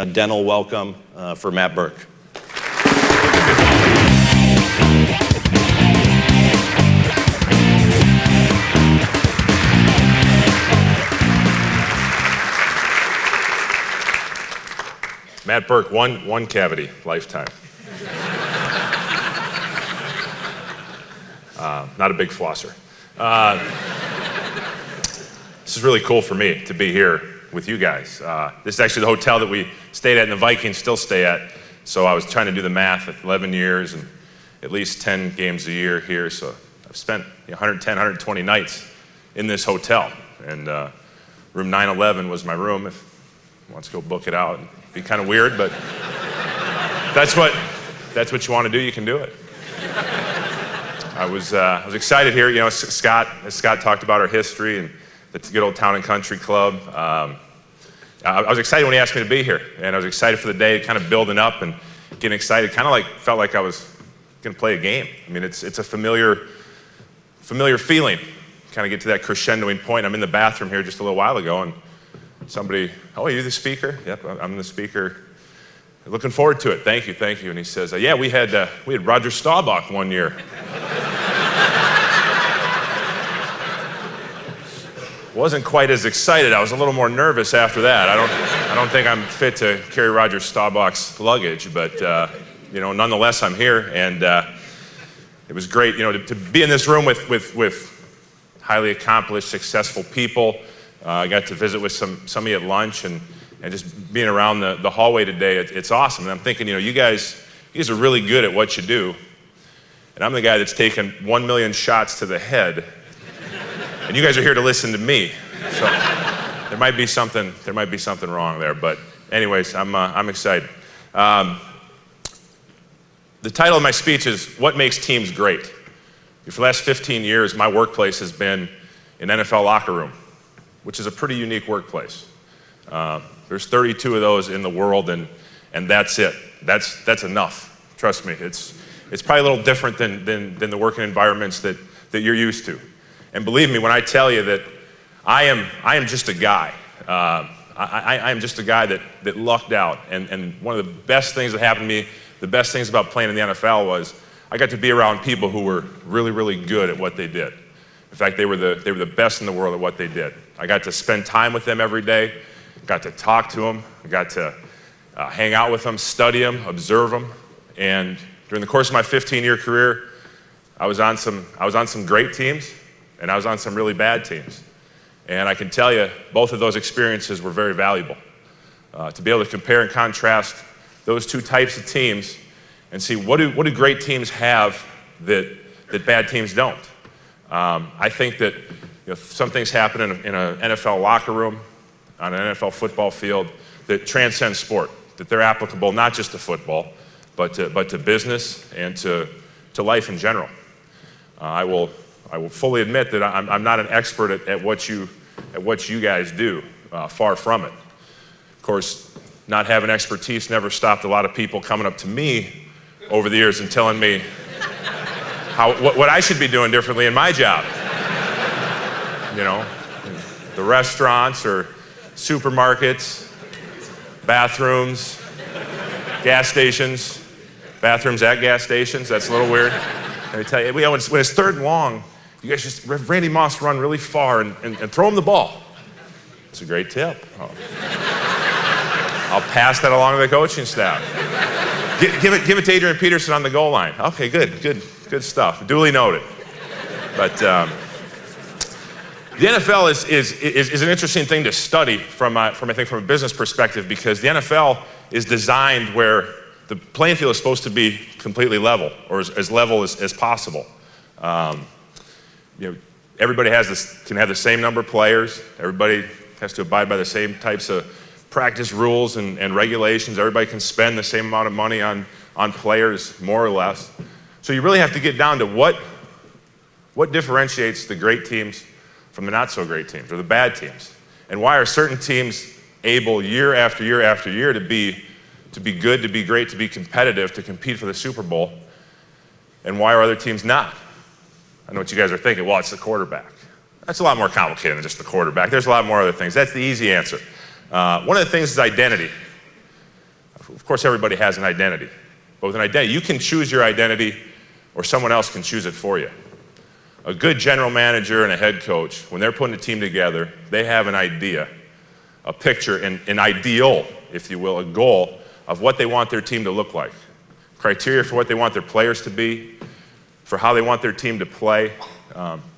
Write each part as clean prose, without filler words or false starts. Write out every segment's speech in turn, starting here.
dental welcome for Matt Burke. Matt Burke, one cavity, lifetime. Not a big flosser. This is really cool for me to be here with you guys. This is actually the hotel that we stayed at and the Vikings still stay at. So I was trying to do the math at 11 years and at least 10 games a year here. So I've spent 110, 120 nights in this hotel. And room 911 was my room. If you want to go book it out, it'd be kind of weird, but that's what you want to do, you can do it. I was excited here. You know, Scott talked about our history and the good old Town and Country Club. I was excited when he asked me to be here, and I was excited for the day, kind of building up and getting excited. Kind of like felt like I was going to play a game. I mean, it's a familiar feeling. Kind of get to that crescendoing point. I'm in the bathroom here just a little while ago, and somebody, "Oh, are you the speaker?" "Yep, I'm the speaker." "Looking forward to it. Thank you." And he says, "Yeah, we had Roger Staubach one year." Wasn't quite as excited. I was a little more nervous after that. I don't think I'm fit to carry Roger Staubach's luggage, but nonetheless, I'm here, and it was great, to be in this room with highly accomplished, successful people. I got to visit with some of you at lunch, and just being around the hallway today, it's awesome. And I'm thinking, you guys are really good at what you do, and I'm the guy that's taken 1 million shots to the head. And you guys are here to listen to me, so there might be something wrong there. But anyways, I'm excited. The title of my speech is "What Makes Teams Great." For the last 15 years, my workplace has been an NFL locker room, which is a pretty unique workplace. There's 32 of those in the world, and that's it. That's enough. Trust me, it's probably a little different than the working environments that you're used to. And believe me when I tell you that I am just a guy. I am just a guy that lucked out. And one of the best things that happened to me, the best things about playing in the NFL was I got to be around people who were really, really good at what they did. In fact, they were the best in the world at what they did. I got to spend time with them every day, got to talk to them, I got to hang out with them, study them, observe them. And during the course of my 15-year career, I was on some great teams, and I was on some really bad teams. And I can tell you, both of those experiences were very valuable. To be able to compare and contrast those two types of teams and see what do great teams have that bad teams don't. I think that some things happen in an NFL locker room, on an NFL football field, that transcend sport, that they're applicable not just to football, but to business and to life in general. I will fully admit that I'm not an expert at what you guys do. Far from it. Of course, not having expertise never stopped a lot of people coming up to me over the years and telling me what I should be doing differently in my job. The restaurants or supermarkets, bathrooms, gas stations, bathrooms at gas stations. That's a little weird. Let me tell you, when it's third and long, you guys just have Randy Moss run really far and throw him the ball. It's a great tip. I'll pass that along to the coaching staff. Give it to Adrian Peterson on the goal line. Okay, good stuff. Duly noted. But the NFL is an interesting thing to study from a business perspective, because the NFL is designed where the playing field is supposed to be completely level, or as level as possible. Everybody can have the same number of players. Everybody has to abide by the same types of practice rules and regulations. Everybody can spend the same amount of money on players, more or less. So you really have to get down to what differentiates the great teams from the not so great teams, or the bad teams. And why are certain teams able year after year after year to be good, to be great, to be competitive, to compete for the Super Bowl? And why are other teams not? I know what you guys are thinking. Well, it's the quarterback. That's a lot more complicated than just the quarterback. There's a lot more other things. That's the easy answer. One of the things is identity. of course, everybody has an identity. But with an identity, you can choose your identity or someone else can choose it for you. A good general manager and a head coach, when they're putting a team together, they have an idea, a picture, an ideal, if you will, a goal of what they want their team to look like. Criteria for what they want their players to be, for how they want their team to play.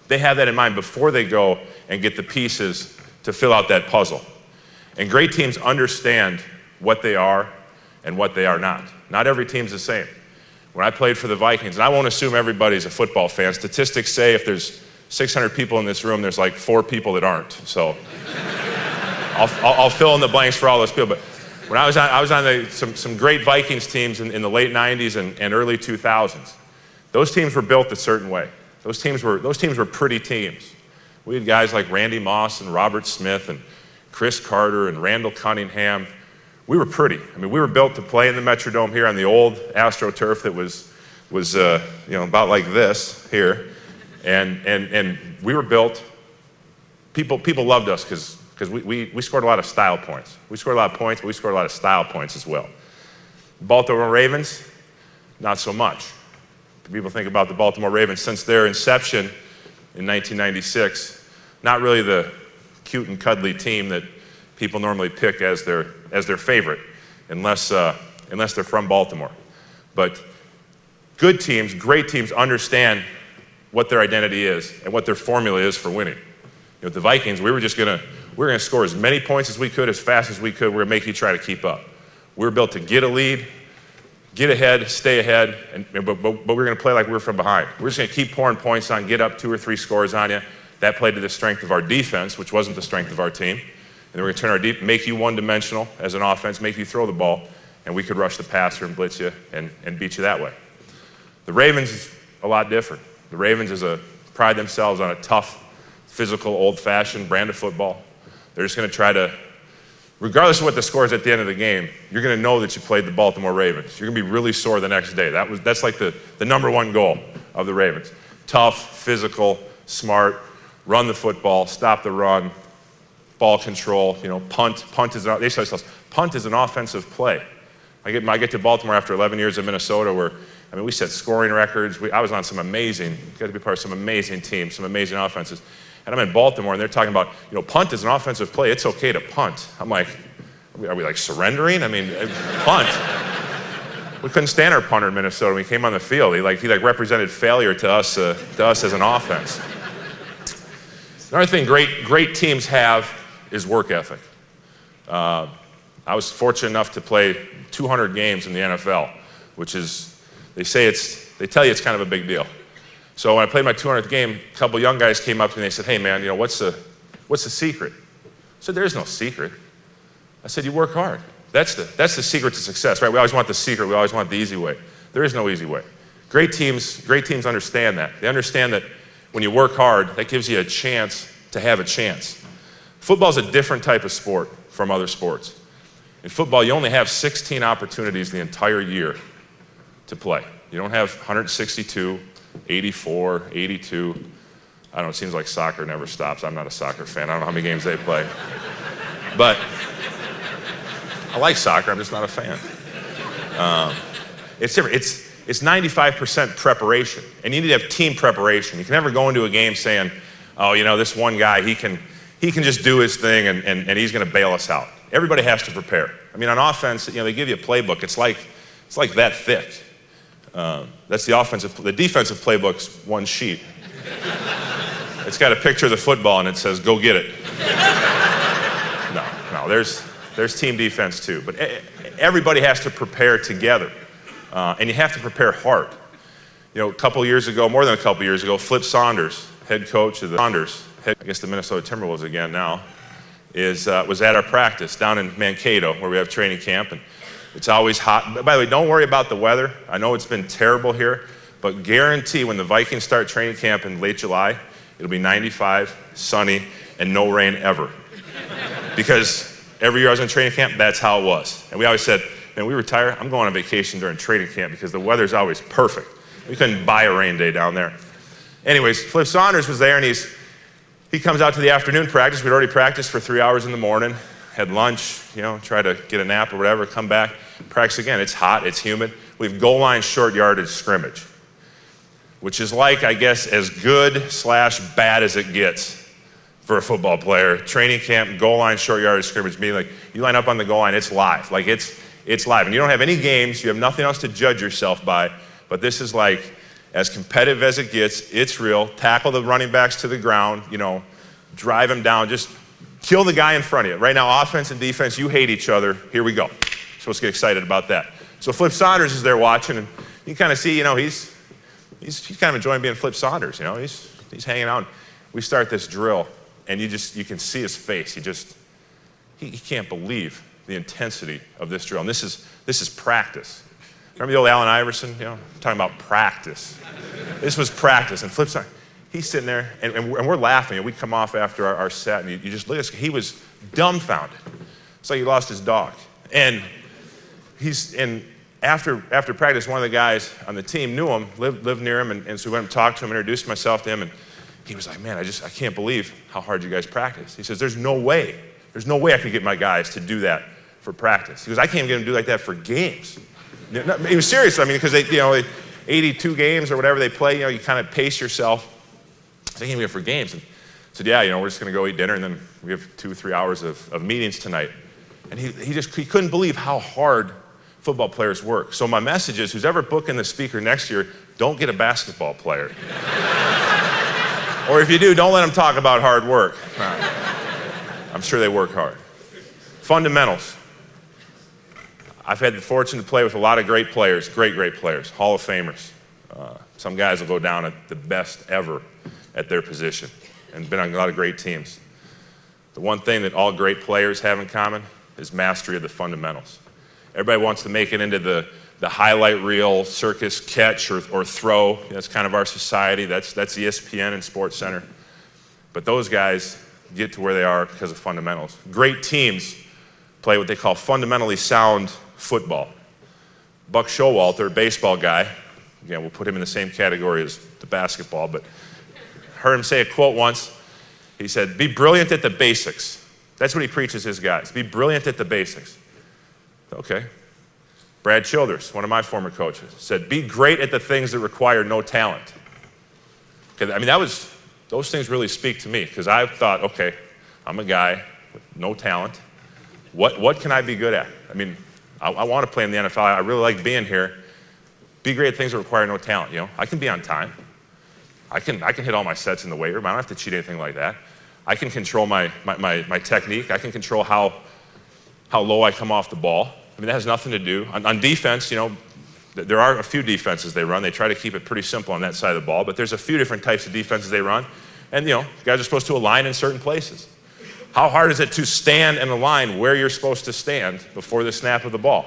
They have that in mind before they go and get the pieces to fill out that puzzle. And great teams understand what they are and what they are not. Not every team's the same. When I played for the Vikings, and I won't assume everybody's a football fan, statistics say if there's 600 people in this room, there's like 4 people that aren't. So I'll fill in the blanks for all those people. But when I was on some great Vikings teams in the late 90s and early 2000s, those teams were built a certain way. Those teams were pretty teams. We had guys like Randy Moss and Robert Smith and Chris Carter and Randall Cunningham. We were pretty. I mean, we were built to play in the Metrodome here on the old AstroTurf that was about like this here, and we were built. People loved us because we scored a lot of style points. We scored a lot of points, but we scored a lot of style points as well. The Baltimore Ravens, not so much. People think about the Baltimore Ravens since their inception in 1996, not really the cute and cuddly team that people normally pick as their favorite, unless they're from Baltimore. But good teams, great teams understand what their identity is and what their formula is for winning. With the Vikings, we were gonna score as many points as we could, as fast as we could. We're gonna make you try to keep up. We were built to get a lead, get ahead, stay ahead, but we're gonna play like we were from behind. We're just gonna keep pouring points on, get up 2 or 3 scores on you. That played to the strength of our defense, which wasn't the strength of our team. And then we're gonna turn make you one-dimensional as an offense, make you throw the ball, and we could rush the passer and blitz you and beat you that way. The Ravens is a lot different. The Ravens pride themselves on a tough, physical, old-fashioned brand of football. They're just gonna try to, regardless of what the score is at the end of the game, you're gonna know that you played the Baltimore Ravens. You're gonna be really sore the next day. That's like the number one goal of the Ravens. Tough, physical, smart, run the football, stop the run, ball control, punt. They say punt is an offensive play. I get to Baltimore after 11 years in Minnesota where, we set scoring records. I was on got to be part of some amazing teams, some amazing offenses. And I'm in Baltimore and they're talking about, punt is an offensive play. It's okay to punt. I'm like, are we like surrendering? Punt. We couldn't stand our punter in Minnesota when he came on the field. He represented failure to us as an offense. Another thing great teams have is work ethic. I was fortunate enough to play 200 games in the NFL, which is, they tell you it's kind of a big deal. So when I played my 200th game, a couple young guys came up to me and they said, hey man, what's the secret? I said, there's no secret. I said, you work hard. That's the secret to success, right? We always want the secret. We always want the easy way. There is no easy way. Great teams understand that. They understand that when you work hard, that gives you a chance to have a chance. Football's a different type of sport from other sports. In football, you only have 16 opportunities the entire year to play. You don't have 162, 84, 82. I don't know, it seems like soccer never stops. I'm not a soccer fan. I don't know how many games they play. But I like soccer, I'm just not a fan. It's different. It's 95% preparation, and you need to have team preparation. You can never go into a game saying, oh, this one guy, he can just do his thing and he's gonna bail us out. Everybody has to prepare. On offense, they give you a playbook. It's like that thick. That's the defensive playbook's one sheet. It's got a picture of the football and it says, go get it. No, there's team defense too. But everybody has to prepare together. And you have to prepare hard. More than a couple years ago, Flip Saunders, head coach of the Minnesota Timberwolves again now, was at our practice down in Mankato where we have training camp. And it's always hot. By the way, don't worry about the weather. I know it's been terrible here, but guarantee when the Vikings start training camp in late July, it'll be 95, sunny, and no rain ever. Because every year I was in training camp, that's how it was. And we always said, man, we retire, I'm going on vacation during training camp because the weather's always perfect. We couldn't buy a rain day down there. Anyways, Flip Saunders was there and he comes out to the afternoon practice. We'd already practiced for 3 hours in the morning. had lunch, try to get a nap or whatever, come back, practice again. It's hot, it's humid. We have goal line short yardage scrimmage, which is like, I guess, as good/bad as it gets for a football player. Training camp, goal line short yardage scrimmage, meaning like you line up on the goal line, it's live. Like it's live. And you don't have any games, you have nothing else to judge yourself by, but this is like as competitive as it gets. It's real. Tackle the running backs to the ground, drive them down, just kill the guy in front of you. Right now, offense and defense, you hate each other. Here we go. You're supposed to get excited about that. So Flip Saunders is there watching, and you kind of see, he's kind of enjoying being Flip Saunders. He's hanging out. We start this drill, and you can see his face. He can't believe the intensity of this drill. And this is practice. Remember the old Allen Iverson? Talking about practice. This was practice. And Flip Saunders, he's sitting there, and we're laughing. And we come off after our set, and you just look at this. He was dumbfounded. It's like he lost his dog. And after practice, one of the guys on the team knew him, lived near him, and so we went and talked to him, introduced myself to him, and he was like, man, I can't believe how hard you guys practice. He says, there's no way I could get my guys to do that for practice. He goes, I can't even get them to do like that for games. He was serious, because they 82 games or whatever they play, you kind of pace yourself. I can't even get it for games. And I said, yeah, we're just going to go eat dinner, and then we have 2-3 hours of meetings tonight. And he couldn't believe how hard football players work. So my message is, who's ever booking the speaker next year, don't get a basketball player. Or if you do, don't let them talk about hard work. I'm sure they work hard. Fundamentals. I've had the fortune to play with a lot of great players, great players, Hall of Famers. Some guys will go down at the best ever at their position and been on a lot of great teams. The one thing that all great players have in common is mastery of the fundamentals. Everybody wants to make it into the highlight reel, circus catch or throw. That's kind of our society. That's ESPN and Sports Center. But those guys get to where they are because of fundamentals. Great teams play what they call fundamentally sound football. Buck Showalter, baseball guy, again, we'll put him in the same category as the basketball, but heard him say a quote once. He said, be brilliant at the basics. That's what he preaches his guys. Be brilliant at the basics. Okay. Brad Childers, one of my former coaches, said, be great at the things that require no talent. Okay, those things really speak to me, because I thought, okay, I'm a guy with no talent. What can I be good at? I want to play in the NFL. I really like being here. Be great at things that require no talent. I can be on time. I can hit all my sets in the weight room. I don't have to cheat anything like that. I can control my technique. I can control how low I come off the ball. That has nothing to do. On defense, there are a few defenses they run. They try to keep it pretty simple on that side of the ball, but there's a few different types of defenses they run. And, guys are supposed to align in certain places. How hard is it to stand and align where you're supposed to stand before the snap of the ball?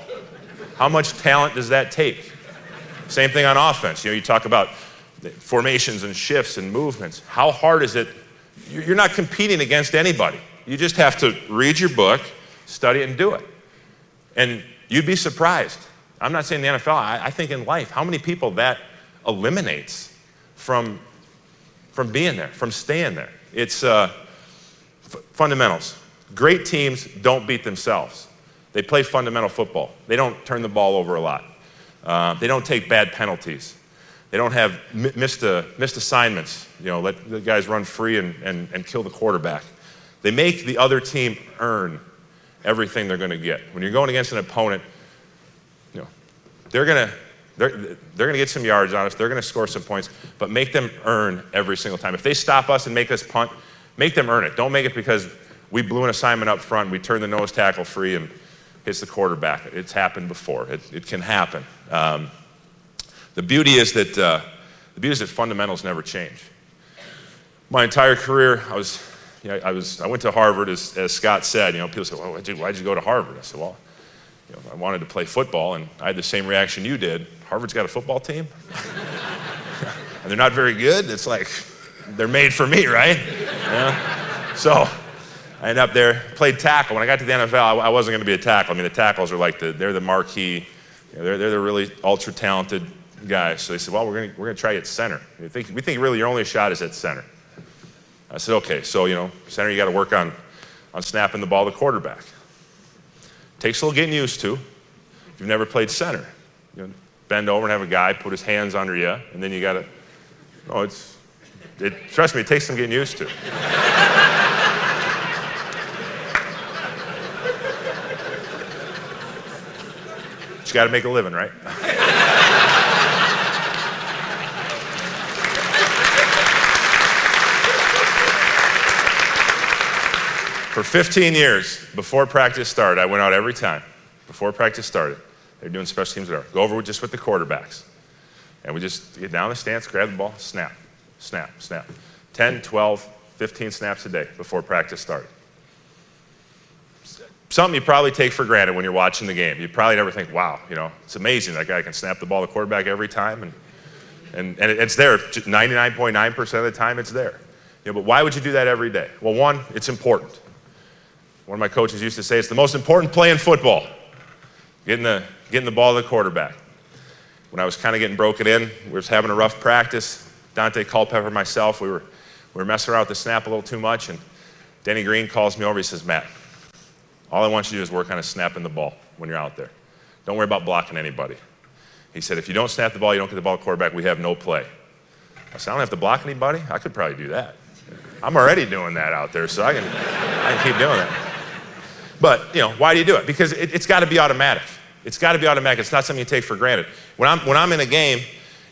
How much talent does that take? Same thing on offense. You talk about formations and shifts and movements. How hard is it? You're not competing against anybody. You just have to read your book, study it, and do it. And you'd be surprised. I'm not saying the NFL, I think in life, how many people that eliminates from being there, from staying there. It's fundamentals. Great teams don't beat themselves. They play fundamental football. They don't turn the ball over a lot. They don't take bad penalties. They don't have missed assignments, let the guys run free and kill the quarterback. They make the other team earn everything they're going to get. When you're going against an opponent, they're going to get some yards on us. They're going to score some points, but make them earn every single time. If they stop us and make us punt, make them earn it. Don't make it because we blew an assignment up front, we turned the nose tackle free and hits the quarterback. It's happened before. It can happen. The beauty is that fundamentals never change. My entire career, I went to Harvard, as Scott said. People say, well, why'd you go to Harvard? I said, well, I wanted to play football, and I had the same reaction you did. Harvard's got a football team? And they're not very good? It's like, they're made for me, right? So I ended up there, played tackle. When I got to the NFL, I wasn't going to be a tackle. The tackles are like they're the marquee. They're the really ultra talented guys. So they said, well, we're going to try you at center. We think really your only shot is at center. I said, okay. So center, you got to work on snapping the ball to quarterback. Takes a little getting used to. If you've never played center, bend over and have a guy put his hands under you, and then you got to, trust me, it takes some getting used to. But you got to make a living, right? For 15 years, before practice started, I went out every time. Before practice started, they were doing special teams, whatever. Go over just with the quarterbacks. And we just get down the stance, grab the ball, snap, snap, snap. 10, 12, 15 snaps a day before practice started. Something you probably take for granted when you're watching the game. You probably never think, wow, it's amazing that guy can snap the ball to the quarterback every time. And it's there. 99.9% of the time it's there. But why would you do that every day? Well, one, it's important. One of my coaches used to say, it's the most important play in football, getting the ball to the quarterback. When I was kind of getting broken in, we were having a rough practice. Dante Culpepper and myself, we were messing around with the snap a little too much, and Denny Green calls me over. He says, Matt, all I want you to do is work on snapping the ball when you're out there. Don't worry about blocking anybody. He said, if you don't snap the ball, you don't get the ball to the quarterback, we have no play. I said, I don't have to block anybody? I could probably do that. I'm already doing that out there, so I can keep doing that. But, why do you do it? Because it's got to be automatic. It's got to be automatic. It's not something you take for granted. When I'm in a game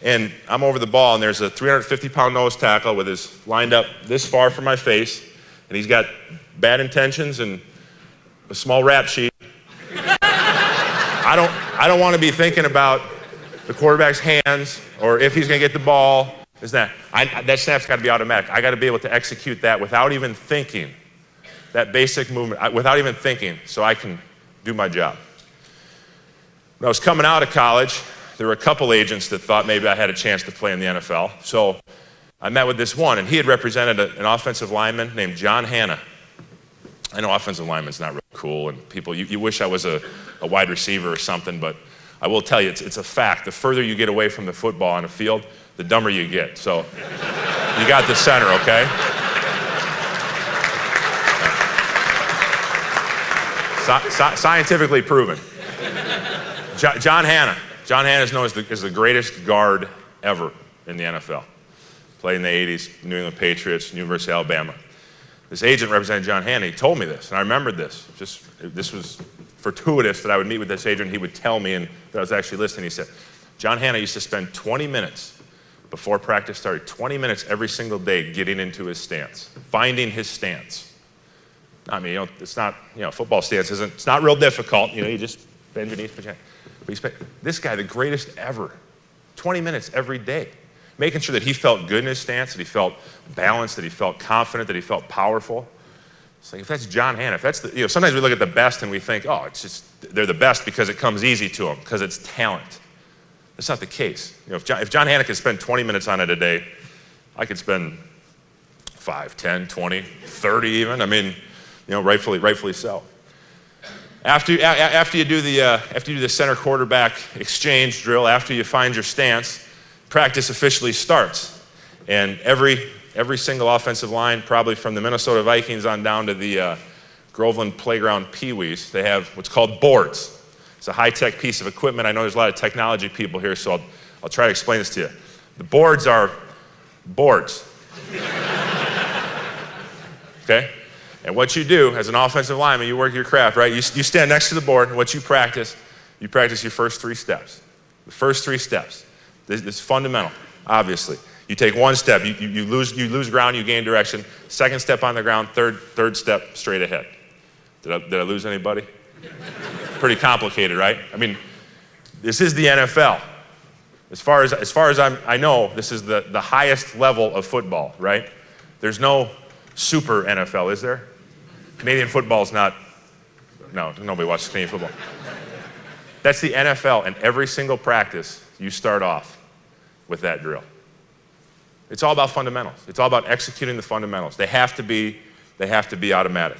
and I'm over the ball and there's a 350-pound nose tackle with his lined up this far from my face, and he's got bad intentions and a small rap sheet, I don't want to be thinking about the quarterback's hands or if he's going to get the ball. That snap's got to be automatic. I got to be able to execute that without even thinking. That basic movement, without even thinking, so I can do my job. When I was coming out of college, there were a couple agents that thought maybe I had a chance to play in the NFL. So I met with this one, and he had represented an offensive lineman named John Hanna. I know offensive lineman's not really cool, and people, you wish I was a wide receiver or something, but I will tell you, it's a fact. The further you get away from the football on the field, the dumber you get. So you got the center, okay? Scientifically proven. John Hanna. John Hanna is known as the greatest guard ever in the NFL. Played in the 80s, New England Patriots, University of Alabama. This agent represented John Hanna. He told me this, and I remembered this. This was fortuitous that I would meet with this agent. He would tell me, and that I was actually listening. He said, John Hanna used to spend 20 minutes before practice started, 20 minutes every single day getting into his stance, finding his stance. I mean, it's not, football stance it's not real difficult. You just bend your knees, but this guy, the greatest ever, 20 minutes every day, making sure that he felt good in his stance, that he felt balanced, that he felt confident, that he felt powerful. It's like, if that's John Hanna, if that's sometimes we look at the best and we think, oh, it's just, they're the best because it comes easy to them, because it's talent. That's not the case. If John Hanna could spend 20 minutes on it a day, I could spend 5, 10, 20, 30 even. I mean, rightfully so. After you do the center quarterback exchange drill, after you find your stance, practice officially starts. And every single offensive line, probably from the Minnesota Vikings on down to the Groveland Playground Pee-wees, they have what's called boards. It's a high-tech piece of equipment. I know there's a lot of technology people here, so I'll try to explain this to you. The boards are boards. Okay? And what you do as an offensive lineman, you work your craft, right? You stand next to the board, and what you practice your first 3 steps. The first 3 steps. This is fundamental, obviously. You take 1 step, you lose ground, you gain direction. 2nd step on the ground, third step straight ahead. Did I lose anybody? Pretty complicated, right? I mean, this is the NFL. As far as I know, this is the highest level of football, right? There's no super NFL, is there? Canadian football's not, no, nobody watches Canadian football. That's the NFL, and every single practice, you start off with that drill. It's all about fundamentals. It's all about executing the fundamentals. They have to be automatic.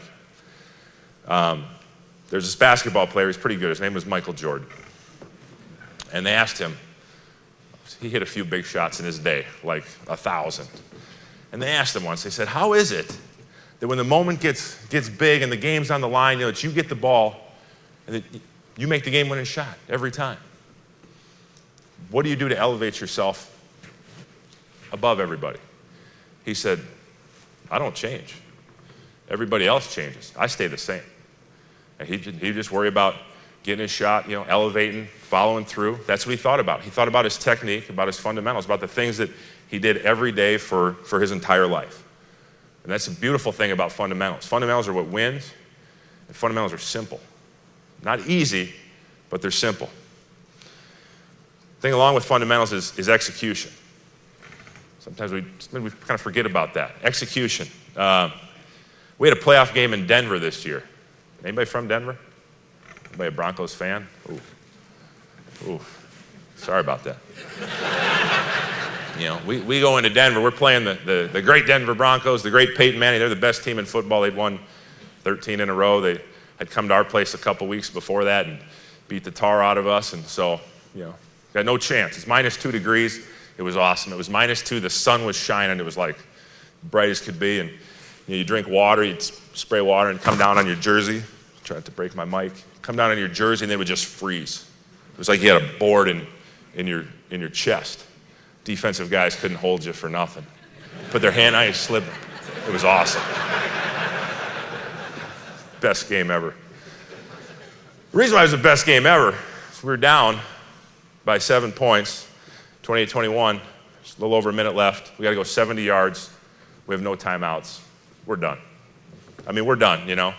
There's this basketball player, he's pretty good. His name was Michael Jordan. And they asked him, he hit a few big shots in his day, like 1,000. And they asked him once, they said, how is it that when the moment gets big and the game's on the line, that you get the ball And that you make the game-winning shot every time. What do you do to elevate yourself above everybody? He said, I don't change. Everybody else changes. I stay the same. And he'd just worry about getting his shot, elevating, following through. That's what he thought about. He thought about his technique, about his fundamentals, about the things that he did every day for his entire life. And that's the beautiful thing about fundamentals. Fundamentals are what wins, and fundamentals are simple. Not easy, but they're simple. The thing along with fundamentals is execution. Sometimes we kind of forget about that. Execution. We had a playoff game in Denver this year. Anybody from Denver? Anybody a Broncos fan? Ooh. Sorry about that. We go into Denver. We're playing the great Denver Broncos, the great Peyton Manning. They're the best team in football. They'd won 13 in a row. They had come to our place a couple weeks before that and beat the tar out of us. And so, got no chance. It's -2 degrees. It was awesome. It was -2. The sun was shining. It was like bright as could be. And you drink water. You'd spray water and come down on your jersey. Tried to break my mic. Come down on your jersey and they would just freeze. It was like you had a board in your chest. Defensive guys couldn't hold you for nothing. Put their hand on you, slip. It was awesome. Best game ever. The reason why it was the best game ever is we were down by 7 points, 28-21. Just a little over a minute left. We got to go 70 yards. We have no timeouts. We're done. We're done,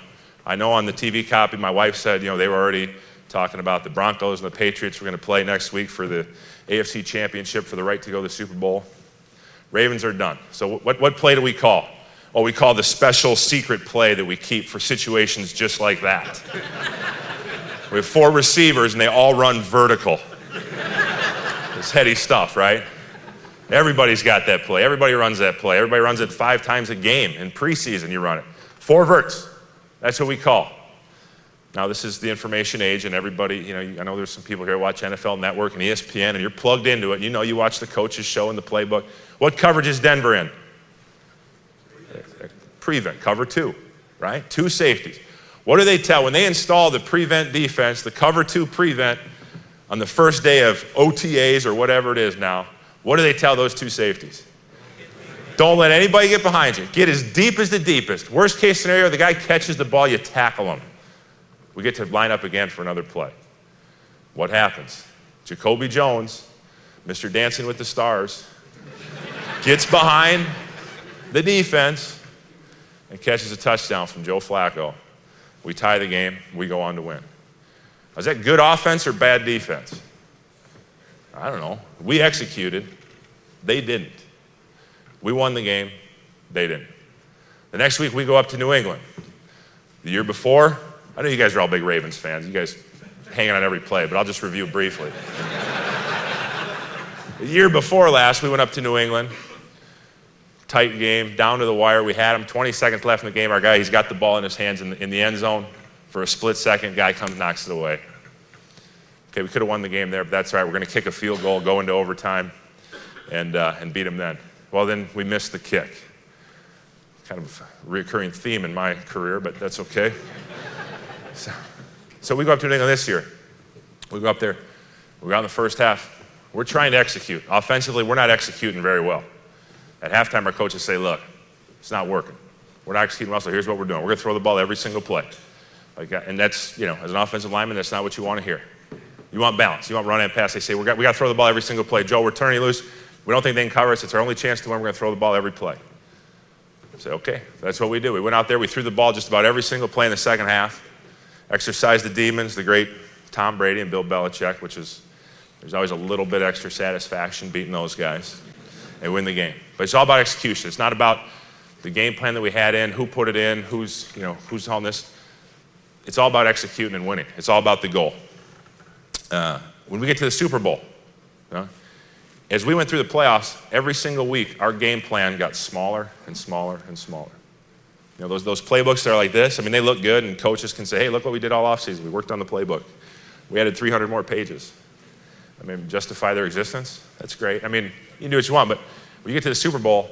I know on the TV copy, my wife said, they were already talking about the Broncos and the Patriots were going to play next week for the AFC Championship for the right to go to the Super Bowl. Ravens are done. So what play do we call? Oh, we call the special secret play that we keep for situations just like that. We have 4 receivers and they all run vertical. It's heady stuff, right? Everybody's got that play. Everybody runs that play. Everybody runs it 5 times a game. In preseason, you run it. 4 verts. That's what we call. Now, this is the information age, and everybody, I know there's some people here who watch NFL Network and ESPN, and you're plugged into it. You watch the coaches show in the playbook. What coverage is Denver in? Prevent, cover 2, right? 2 safeties. What do they tell? When they install the prevent defense, the cover 2 prevent on the first day of OTAs or whatever it is now, what do they tell those 2 safeties? Don't let anybody get behind you. Get as deep as the deepest. Worst case scenario, the guy catches the ball, you tackle him. We get to line up again for another play. What happens? Jacoby Jones, Mr. Dancing with the Stars, gets behind the defense and catches a touchdown from Joe Flacco. We tie the game. We go on to win. Was that good offense or bad defense? I don't know. We executed. They didn't. We won the game. They didn't. The next week, we go up to New England. The year before, I know you guys are all big Ravens fans. You guys hanging on every play, but I'll just review briefly. The year before last, we went up to New England. Tight game, down to the wire. We had him, 20 seconds left in the game. Our guy, he's got the ball in his hands in the end zone for a split second. Guy comes, knocks it away. Okay, we could have won the game there, but that's all right. We're going to kick a field goal, go into overtime, and beat him then. Well, then we missed the kick. Kind of a recurring theme in my career, but that's okay. So we go up to New England this year. We go up there. We got in the first half. We're trying to execute. Offensively, we're not executing very well. At halftime, our coaches say, look, it's not working. We're not executing well, so here's what we're doing. We're going to throw the ball every single play. And that's, as an offensive lineman, that's not what you want to hear. You want balance. You want run and pass. They say, we got to throw the ball every single play. Joe, we're turning loose. We don't think they can cover us. It's our only chance to win. We're going to throw the ball every play. I say, okay, that's what we do. We went out there. We threw the ball just about every single play in the second half. Exercised the demons, the great Tom Brady and Bill Belichick, there's always a little bit extra satisfaction beating those guys. They win the game. But it's all about execution. It's not about the game plan that we had in, who put it in, who's on this. It's all about executing and winning. It's all about the goal. When we get to the Super Bowl, as we went through the playoffs, every single week, our game plan got smaller and smaller and smaller. Those playbooks that are like this, they look good, and coaches can say, hey, look what we did all offseason. We worked on the playbook. We added 300 more pages. Justify their existence? That's great. You can do what you want, but when you get to the Super Bowl,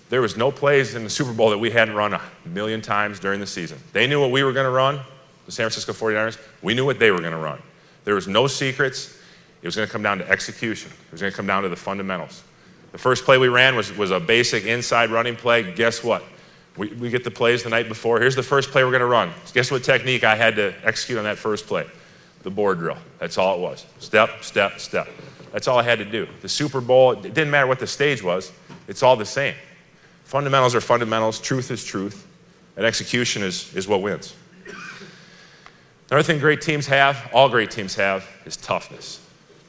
there was no plays in the Super Bowl that we hadn't run 1 million times during the season. They knew what we were going to run. the San Francisco 49ers, we knew what they were going to run. There was no secrets. It was going to come down to execution. It was going to come down to the fundamentals. The first play we ran was a basic inside running play. Guess what? We get the plays the night before. Here's the first play we're going to run. Guess what technique I had to execute on that first play? The board drill. That's all it was. Step, step, step. That's all I had to do. The Super Bowl, it didn't matter what the stage was. It's all the same. Fundamentals are fundamentals. Truth is truth. And execution is what wins. Another thing great teams have, all great teams have, is toughness.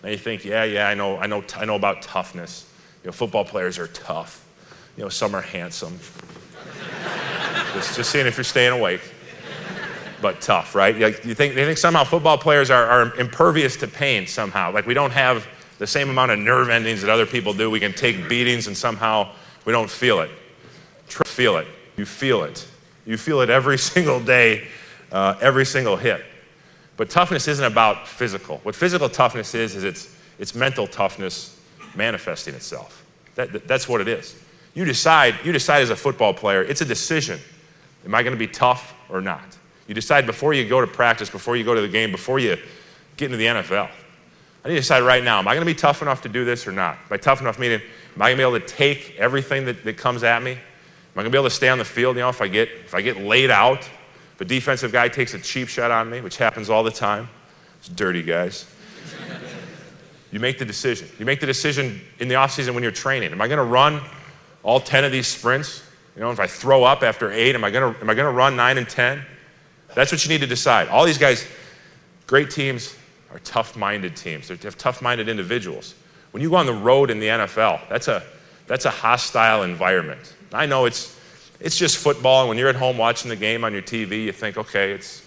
Now you think, yeah, I know about toughness. You know, football players are tough. You know, some are handsome. just seeing if you're staying awake. But tough, right? Like they think somehow football players are impervious to pain somehow. Like we don't have the same amount of nerve endings that other people do. We can take beatings and somehow we don't feel it. Feel it. You feel it. You feel it every single day, every single hit. But toughness isn't about physical. What physical toughness is it's mental toughness manifesting itself. That's what it is. You decide as a football player, it's a decision. Am I going to be tough or not? You decide before you go to practice, before you go to the game, before you get into the NFL. I need to decide right now, am I going to be tough enough to do this or not? Am I tough enough meaning, am I going to be able to take everything that comes at me? Am I going to be able to stay on the field, if I get laid out, if a defensive guy takes a cheap shot on me, which happens all the time. It's dirty, guys. You make the decision. You make the decision in the offseason when you're training. Am I going to run all 10 of these sprints? If I throw up after 8, am I going to run 9 and 10? That's what you need to decide. All these guys, great teams are tough-minded teams. They have tough-minded individuals. When you go on the road in the NFL, that's a hostile environment. I know it's just football, and when you're at home watching the game on your TV, you think, okay, it's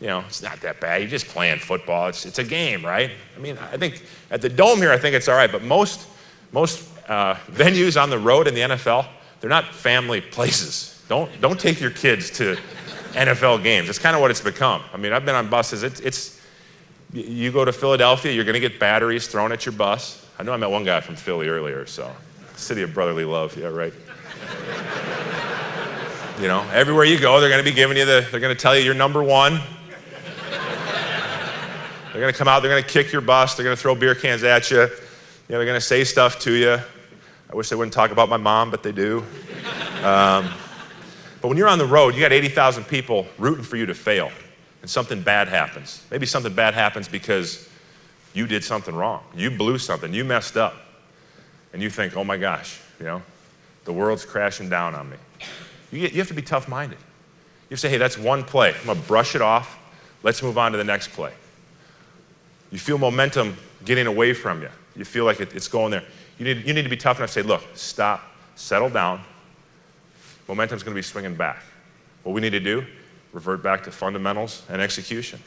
not that bad. You're just playing football. It's a game, right? I mean, I think at the Dome here, I think it's all right, but most venues on the road in the NFL, they're not family places. Don't take your kids to NFL games. It's kind of what it's become. I mean, I've been on buses. You go to Philadelphia, you're going to get batteries thrown at your bus. I know I met one guy from Philly earlier, so city of brotherly love. Yeah, right. Everywhere you go, they're going to be giving you they're going to tell you you're number one. They're going to come out, they're going to kick your bus, they're going to throw beer cans at you. They're going to say stuff to you. I wish they wouldn't talk about my mom, but they do. But when you're on the road, you got 80,000 people rooting for you to fail, and something bad happens. Maybe something bad happens because you did something wrong. You blew something. You messed up. And you think, oh my gosh, the world's crashing down on me. You have to be tough-minded. You have to say, hey, that's one play. I'm going to brush it off. Let's move on to the next play. You feel momentum getting away from you. You feel like it's going there. You need to be tough enough to say, look, stop, settle down. Momentum's going to be swinging back. What we need to do, revert back to fundamentals and execution.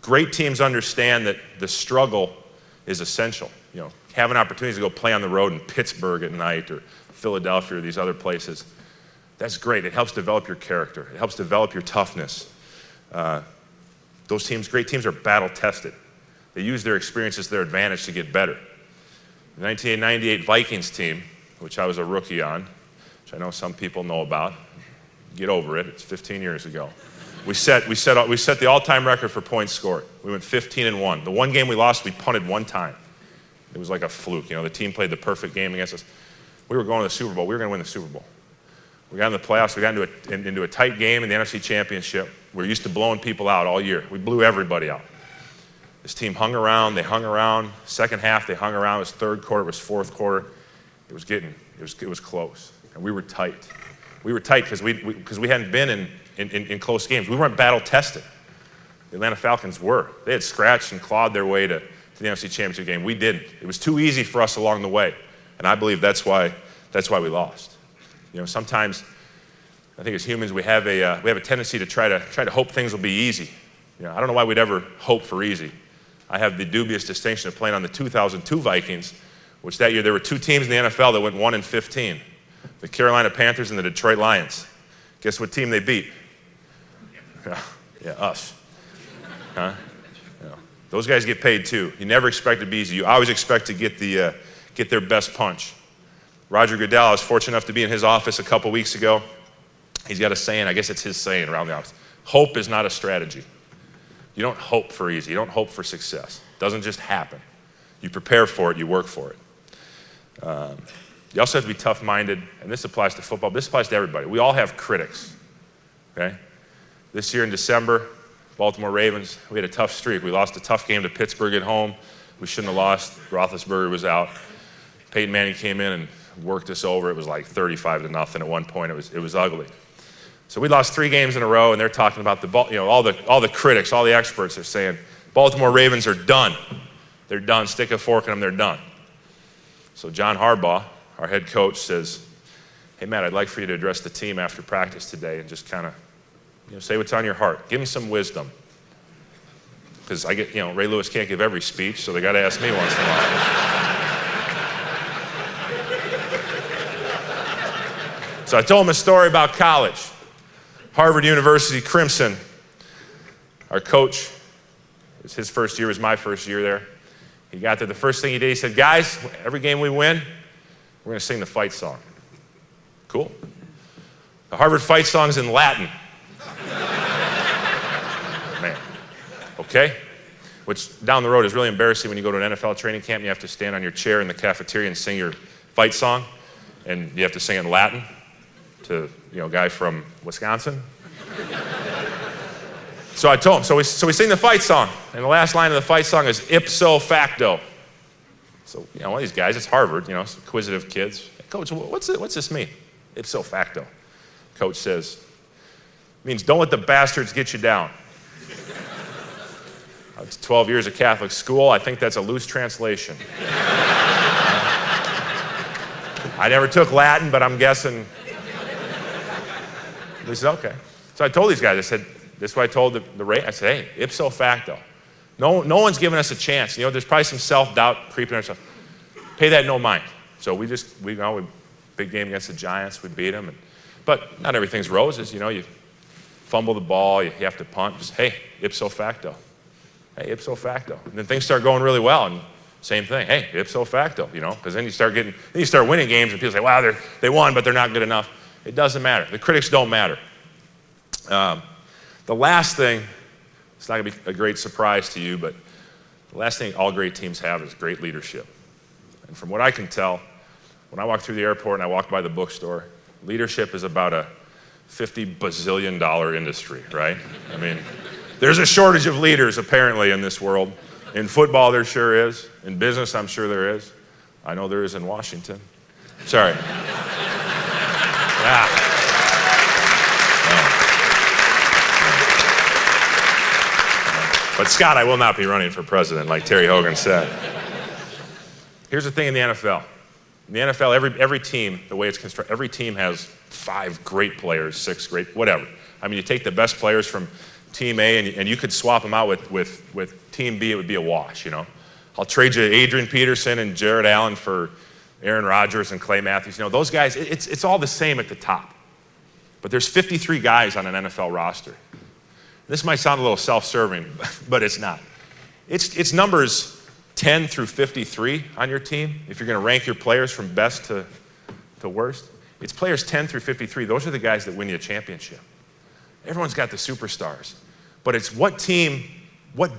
Great teams understand that the struggle is essential. Having opportunities to go play on the road in Pittsburgh at night or Philadelphia or these other places, that's great. It helps develop your character. It helps develop your toughness. Those teams, great teams, are battle-tested. They use their experiences to their advantage to get better. The 1998 Vikings team, which I was a rookie on, which I know some people know about, get over it, it's 15 years ago. We set the all-time record for points scored. We went 15-1. The one game we lost, we punted one time. It was like a fluke. The team played the perfect game against us. We were going to the Super Bowl. We were going to win the Super Bowl. We got in the playoffs. We got into a tight game in the NFC Championship. We're used to blowing people out all year. We blew everybody out. This team hung around. They hung around. Second half, they hung around. It was third quarter. It was fourth quarter. It was close. And we were tight. We were tight because we hadn't been in close games. We weren't battle tested. The Atlanta Falcons were. They had scratched and clawed their way to the NFC Championship game. We didn't. It was too easy for us along the way. And I believe that's why we lost. Sometimes I think as humans we have a tendency to try to hope things will be easy. I don't know why we'd ever hope for easy. I have the dubious distinction of playing on the 2002 Vikings, which that year there were two teams in the NFL that went 1-15. The Carolina Panthers and the Detroit Lions. Guess what team they beat? Yeah, us. Huh? Those guys get paid too. You never expect it to be easy. You always expect to get their best punch. Roger Goodell, I was fortunate enough to be in his office a couple weeks ago. He's got a saying, I guess it's his saying around the office. Hope is not a strategy. You don't hope for easy. You don't hope for success. It doesn't just happen. You prepare for it. You work for it. You also have to be tough-minded, and this applies to football, but this applies to everybody. We all have critics, okay? This year in December, Baltimore Ravens, we had a tough streak. We lost a tough game to Pittsburgh at home. We shouldn't have lost. Roethlisberger was out. Peyton Manning came in and worked us over. It was like 35-0 at one point. It was ugly. So we lost 3 games in a row, and they're talking about all the critics, all the experts are saying, Baltimore Ravens are done. They're done. Stick a fork in them. They're done. So John Harbaugh, our head coach, says, hey, Matt, I'd like for you to address the team after practice today and just kind of say what's on your heart. Give them some wisdom. Because Ray Lewis can't give every speech, so they got to ask me once in a while. So I told him a story about college. Harvard University Crimson. Our coach, his first year was my first year there. He got there, the first thing he did, he said, guys, every game we win, we're going to sing the fight song. Cool. The Harvard fight song's in Latin. Man. Okay? Which down the road is really embarrassing when you go to an NFL training camp and you have to stand on your chair in the cafeteria and sing your fight song, and you have to sing it in Latin to a guy from Wisconsin. So I told him, so we sing the fight song, and the last line of the fight song is ipso facto. So, one of these guys, it's Harvard, some inquisitive kids. Coach, what's this mean? Ipso facto. Coach says, it means don't let the bastards get you down. It's 12 years of Catholic school. I think that's a loose translation. I never took Latin, but I'm guessing. He said, okay. So I told these guys, I said, this is what I told the Ray. I said, hey, ipso facto. No one's giving us a chance. There's probably some self-doubt creeping in ourselves. Pay that no mind. So we big game against the Giants, we beat them. But not everything's roses. You fumble the ball, you have to punt. Just, hey, ipso facto. Hey, ipso facto. And then things start going really well, and same thing. Hey, ipso facto, because then you start winning games, and people say, wow, they won, but they're not good enough. It doesn't matter. The critics don't matter. The last thing, it's not going to be a great surprise to you, but the last thing all great teams have is great leadership. And from what I can tell, when I walk through the airport and I walk by the bookstore, leadership is about a $50 bazillion industry, right? I mean, there's a shortage of leaders apparently in this world. In football, there sure is. In business, I'm sure there is. I know there is in Washington. Sorry. Yeah. But Scott, I will not be running for president, like Terry Hogan said. Here's the thing in the NFL. In the NFL, every team, the way it's constructed, every team has 5 great players, 6 great, whatever. I mean, you take the best players from Team A, and you could swap them out with Team B, it would be a wash, I'll trade you Adrian Peterson and Jared Allen for Aaron Rodgers and Clay Matthews. Those guys, it's all the same at the top. But there's 53 guys on an NFL roster. This might sound a little self-serving, but it's not. It's numbers 10 through 53 on your team. If you're going to rank your players from best to worst, it's players 10 through 53. Those are the guys that win you a championship. Everyone's got the superstars. But it's what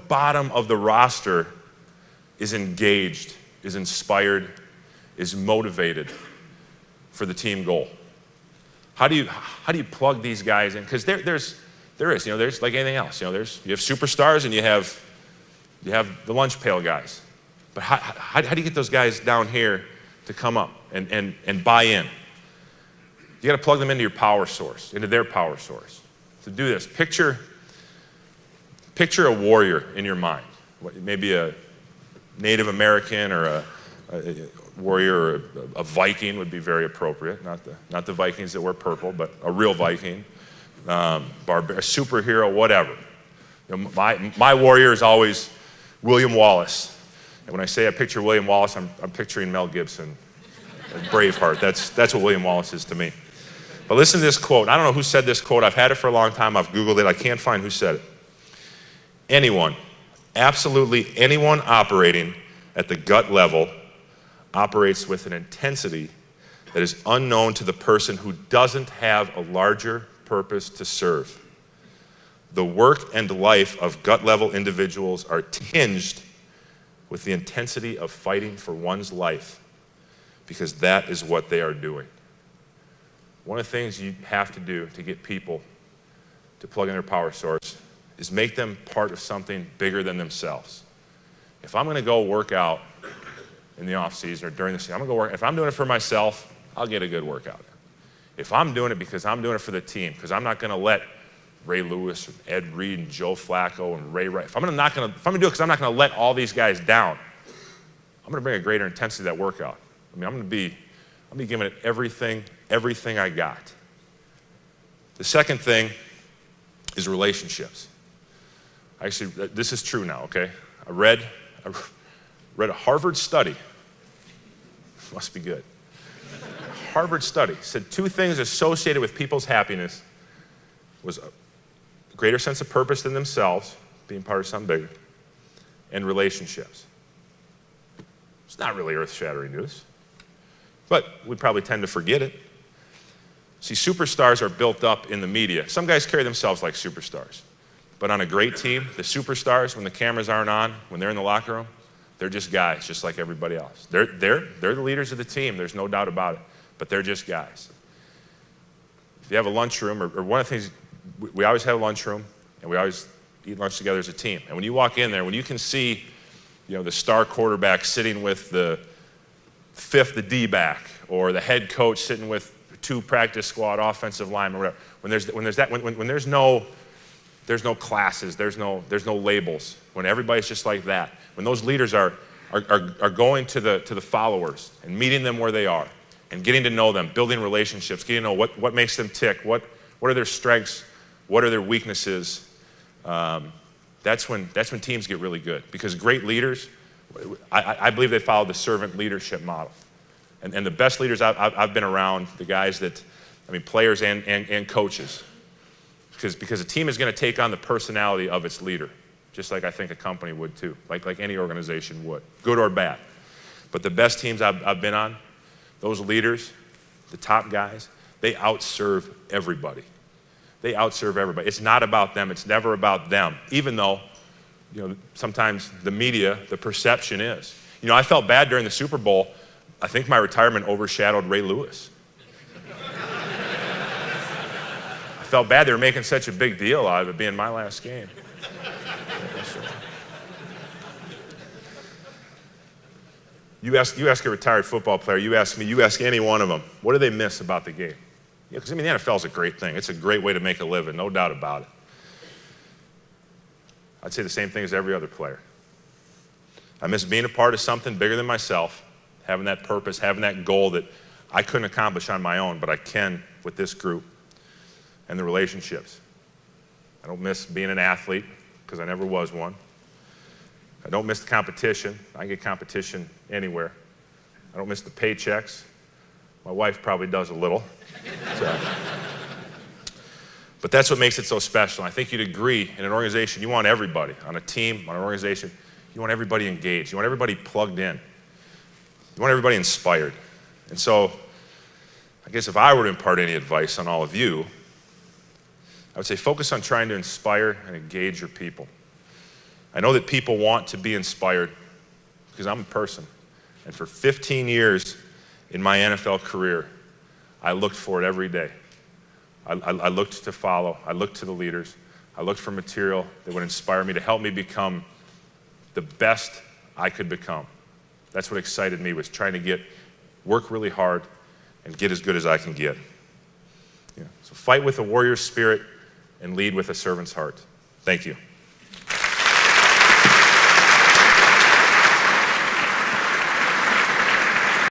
bottom of the roster is engaged, is inspired, is motivated for the team goal. How do you plug these guys in? Because there's like anything else. You have superstars and you have the lunch pail guys. But how do you get those guys down here to come up and buy in? You got to plug them into your power source, into their power source. To do this, picture a warrior in your mind. Maybe a Native American or a warrior or a Viking would be very appropriate. Not the Vikings that wear purple, but a real Viking, a superhero, whatever. My warrior is always William Wallace. And when I say I picture William Wallace, I'm picturing Mel Gibson, Braveheart. That's what William Wallace is to me. But listen to this quote. I don't know who said this quote. I've had it for a long time. I've Googled it. I can't find who said it. Anyone, absolutely anyone operating at the gut level operates with an intensity that is unknown to the person who doesn't have a larger purpose to serve. The work and life of gut-level individuals are tinged with the intensity of fighting for one's life, because that is what they are doing. One of the things you have to do to get people to plug in their power source is make them part of something bigger than themselves. If I'm going to go work out in the off season or during the season, I'm going to go work. If I'm doing it for myself, I'll get a good workout. If I'm doing it because I'm doing it for the team, because I'm not going to let Ray Lewis, and Ed Reed, and Joe Flacco, and Ray Rice, if I'm going to do it because I'm not going to let all these guys down, I'm going to bring a greater intensity to that workout. I mean, I'm going to be giving it everything I got. The second thing is relationships. Actually, this is true now, okay? I read a Harvard study. Must be good. A Harvard study said 2 things associated with people's happiness was a greater sense of purpose than themselves, being part of something bigger, and relationships. It's not really earth-shattering news, but we probably tend to forget it. See, superstars are built up in the media. Some guys carry themselves like superstars. But on a great team, the superstars, when the cameras aren't on, when they're in the locker room, they're just guys, just like everybody else. They're the leaders of the team, there's no doubt about it, but they're just guys. If you have a lunchroom, or one of the things, we always have a lunchroom, and we always eat lunch together as a team. And when you walk in there, when you can see, the star quarterback sitting with the fifth, the D-back, or the head coach sitting with 2 practice squad offensive linemen, or whatever. When there's no classes, there's no labels. When everybody's just like that, when those leaders are going to the followers and meeting them where they are, and getting to know them, building relationships, getting to know what makes them tick, what are their strengths, what are their weaknesses. That's when teams get really good, because great leaders, I believe they follow the servant leadership model. And the best leaders I've been around, the guys that, players and coaches, because a team is going to take on the personality of its leader, just like I think a company would too, like any organization would, good or bad. But the best teams I've been on, those leaders, the top guys, they outserve everybody. They outserve everybody. It's not about them. It's never about them, even though, sometimes the media, the perception is. I felt bad during the Super Bowl. I think my retirement overshadowed Ray Lewis. I felt bad they were making such a big deal out of it being my last game. You ask a retired football player, you ask me, you ask any one of them, what do they miss about the game? Because the NFL is a great thing. It's a great way to make a living, no doubt about it. I'd say the same thing as every other player. I miss being a part of something bigger than myself, having that purpose, having that goal that I couldn't accomplish on my own, but I can with this group, and the relationships. I don't miss being an athlete, because I never was one. I don't miss the competition. I can get competition anywhere. I don't miss the paychecks. My wife probably does a little. But that's what makes it so special. I think you'd agree, in an organization, you want everybody, on a team, on an organization, you want everybody engaged. You want everybody plugged in. You want everybody inspired. And so, I guess if I were to impart any advice on all of you, I would say focus on trying to inspire and engage your people. I know that people want to be inspired, because I'm a person. And for 15 years in my NFL career, I looked for it every day. I looked to follow. I looked to the leaders. I looked for material that would inspire me, to help me become the best I could become. That's what excited me, was trying to work really hard and get as good as I can get. So fight with a warrior spirit and lead with a servant's heart. Thank you.